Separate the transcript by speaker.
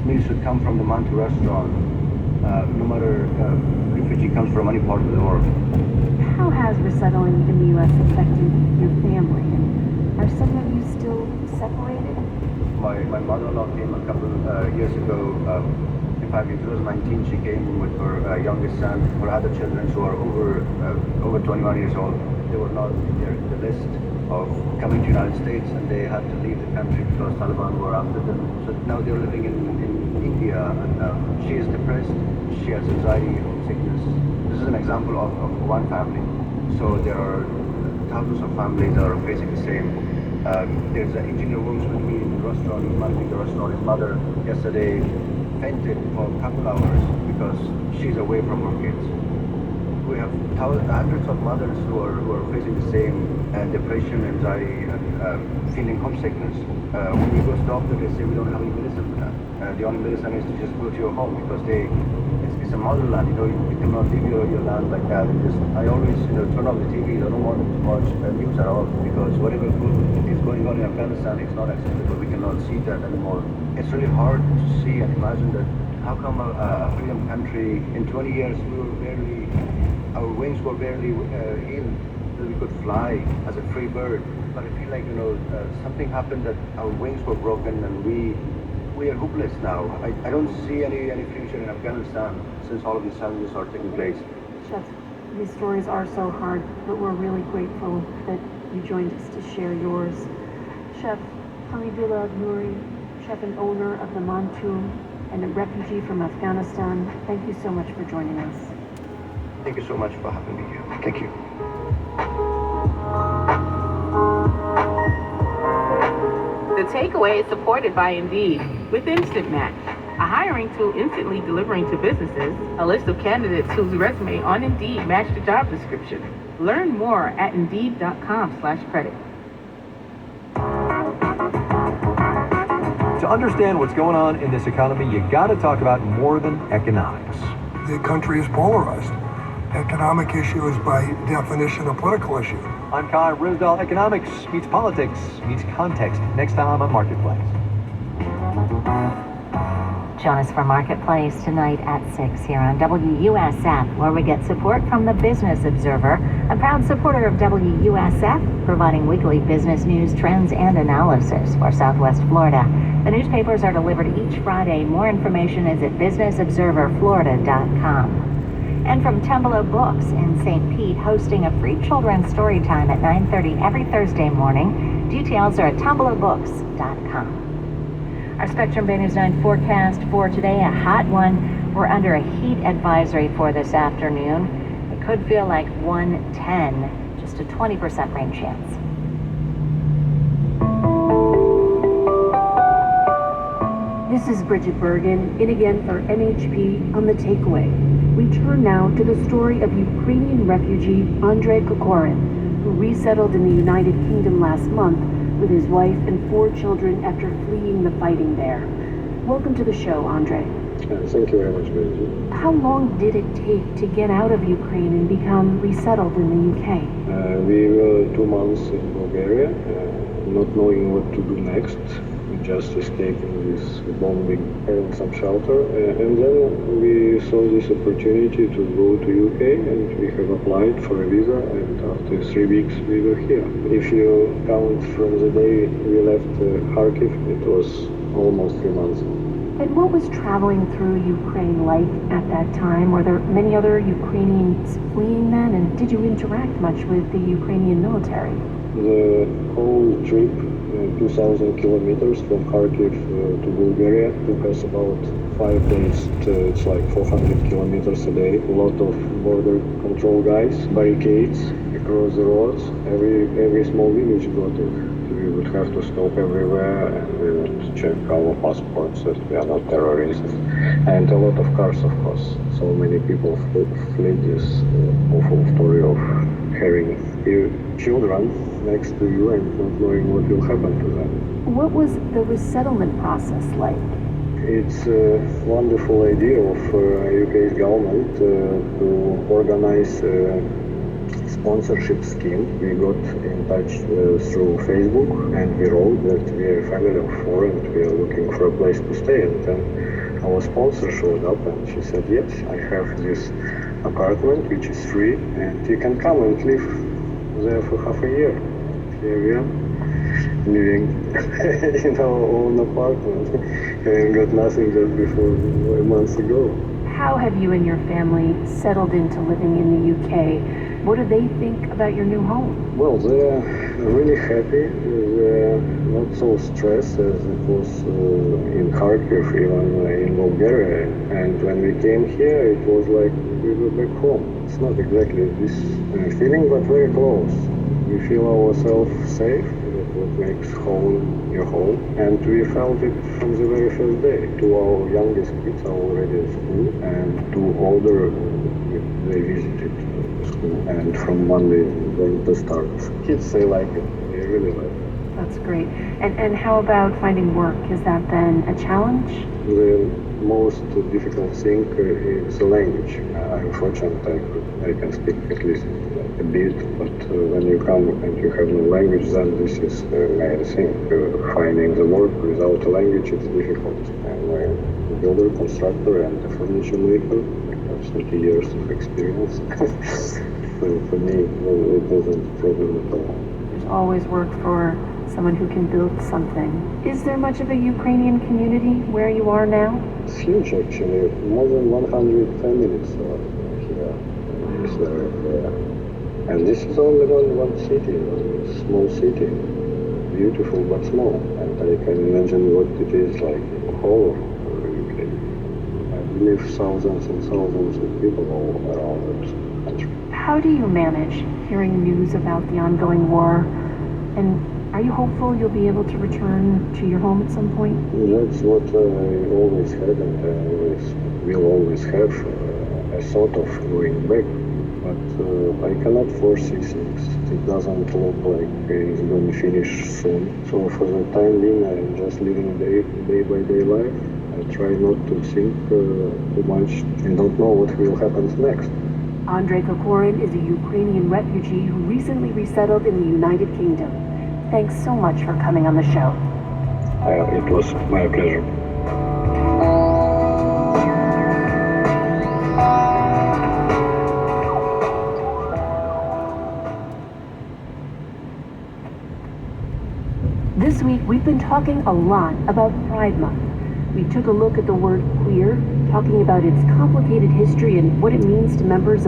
Speaker 1: meal should come from the Mantu restaurant, no matter refugee comes from any part of the world.
Speaker 2: How has resettling in the U.S. affected your family? And are some of you still separated?
Speaker 1: My mother-in-law came a couple years ago. In fact, in 2019, she came with her youngest son. Her other children who are over 21 years old, they were not in the list of coming to the United States, and they had to leave the country because Taliban were after them. So now they're living in India, and she is depressed. She has anxiety, homesickness. This is an example of one family. So there are thousands of families that are facing the same. There's an engineer who works with me in the restaurant. He's managing the restaurant. His mother yesterday fainted for a couple hours because she's away from her kids. We have hundreds of mothers who are facing the same depression, anxiety, and feeling homesickness. When we go to the doctor, they say we don't have any medicine for that. The only medicine is to just go to your home because it's a motherland. You cannot leave your land like that. I always turn off the TV. I don't want to watch news at all because whatever is going on in Afghanistan is not acceptable. We cannot see that anymore. It's really hard to see and imagine that. How come a freedom country in 20 years our wings were barely healed, that we could fly as a free bird. But I feel like something happened that our wings were broken and we are hopeless now. I don't see any future in Afghanistan since all of these challenges are taking place.
Speaker 2: Chef, these stories are so hard, but we're really grateful that you joined us to share yours. Chef Hamidullah Nouri, chef and owner of the Mantu and a refugee from Afghanistan, thank you so much for joining us.
Speaker 1: Thank you so much for having me here. Thank you.
Speaker 3: The Takeaway is supported by Indeed with Instant Match, a hiring tool instantly delivering to businesses a list of candidates whose resume on Indeed match the job description. Learn more at Indeed.com/credit.
Speaker 4: To understand what's going on in this economy, you got to talk about more than economics.
Speaker 5: The country is polarized. Economic issue is by definition a political issue.
Speaker 4: I'm Kai Risdall. Economics meets politics meets context. Next time on Marketplace.
Speaker 6: Join us for Marketplace tonight at 6 here on WUSF, where we get support from the Business Observer, a proud supporter of WUSF, providing weekly business news, trends, and analysis for Southwest Florida. The newspapers are delivered each Friday. More information is at businessobserverflorida.com. And from Templo Books in St. Pete, hosting a free children's story time at 9:30 every Thursday morning. Details are at templobooks.com. Our Spectrum Bay News 9 forecast for today, a hot one. We're under a heat advisory for this afternoon. It could feel like 110, just a 20% rain chance.
Speaker 2: This is Bridget Bergen, in again for MHP on The Takeaway. We turn now to the story of Ukrainian refugee Andrei Kokorin, who resettled in the United Kingdom last month with his wife and 4 children after fleeing the fighting there. Welcome to the show, Andrei.
Speaker 7: Thank you very much, Bridget.
Speaker 2: How long did it take to get out of Ukraine and become resettled in the UK?
Speaker 7: We were 2 months in Bulgaria, not knowing what to do next. Just escaping this bombing, having some shelter, and then we saw this opportunity to go to UK, and we have applied for a visa, and after 3 weeks we were here. If you count from the day we left Kharkiv, it was almost 3 months.
Speaker 2: And what was traveling through Ukraine like at that time? Were there many other Ukrainians fleeing then, and did you interact much with the Ukrainian military?
Speaker 7: The whole trip, 2,000 kilometers from Kharkiv to Bulgaria, took us about 5 days. It's like 400 kilometers a day. A lot of border control guys, barricades across the roads. Every small village got it. We would have to stop everywhere, and we would check our passports that we are not terrorists. And a lot of cars, of course. So many people fled this awful story of having your children next to you and not knowing what will happen to them.
Speaker 2: What was the resettlement process like?
Speaker 7: It's a wonderful idea of UK's government to organize a sponsorship scheme. We got in touch through Facebook, and we wrote that we are a family of 4 and we are looking for a place to stay. And then our sponsor showed up and she said, yes, I have this apartment which is free and you can come and live there for half a year. Here we are, living in our own apartment, having got nothing just before a month ago.
Speaker 2: How have you and your family settled into living in the UK? What do they think about your new home?
Speaker 7: Well, they're really happy. They're not so stressed as it was in Kharkiv, even in Bulgaria. And when we came here, it was like we were back home. It's not exactly this feeling, but very close. We feel ourselves safe. What makes home your home. And we felt it from the very first day. Two our youngest kids are already at school, and two older, they visited school. And from Monday, going to start. Kids, they like it. They really like it.
Speaker 2: That's great. And how about finding work? Has that been a challenge?
Speaker 7: The most difficult thing is the language. I'm fortunate I can speak at least a bit, but when you come and you have no language, then this is the main thing. Finding the work without a language is difficult. I'm a builder, constructor, and a furniture maker. I have 30 years of experience. For me, it wasn't a problem at all.
Speaker 2: There's always work for someone who can build something. Is there much of a Ukrainian community where you are now?
Speaker 7: It's huge, actually. More than 100 families are here. It's there. And this is only one city, one small city. Beautiful but small. And I can imagine what it is like in the whole of the UK. I believe thousands and thousands of people all around the country.
Speaker 2: How do you manage hearing news about the ongoing war? And are you hopeful you'll be able to return to your home at some point?
Speaker 7: That's what I always had and I will always have. A thought of going back. But I cannot foresee things. It doesn't look like it's going to finish soon. So for the time being, I'm just living day by day life. I try not to think too much and don't know what will happen next.
Speaker 2: Andrei Kokorin is a Ukrainian refugee who recently resettled in the United Kingdom. Thanks so much for coming on the show.
Speaker 7: It was my pleasure.
Speaker 2: This week, we've been talking a lot about Pride Month. We took a look at the word queer, talking about its complicated history and what it means to members of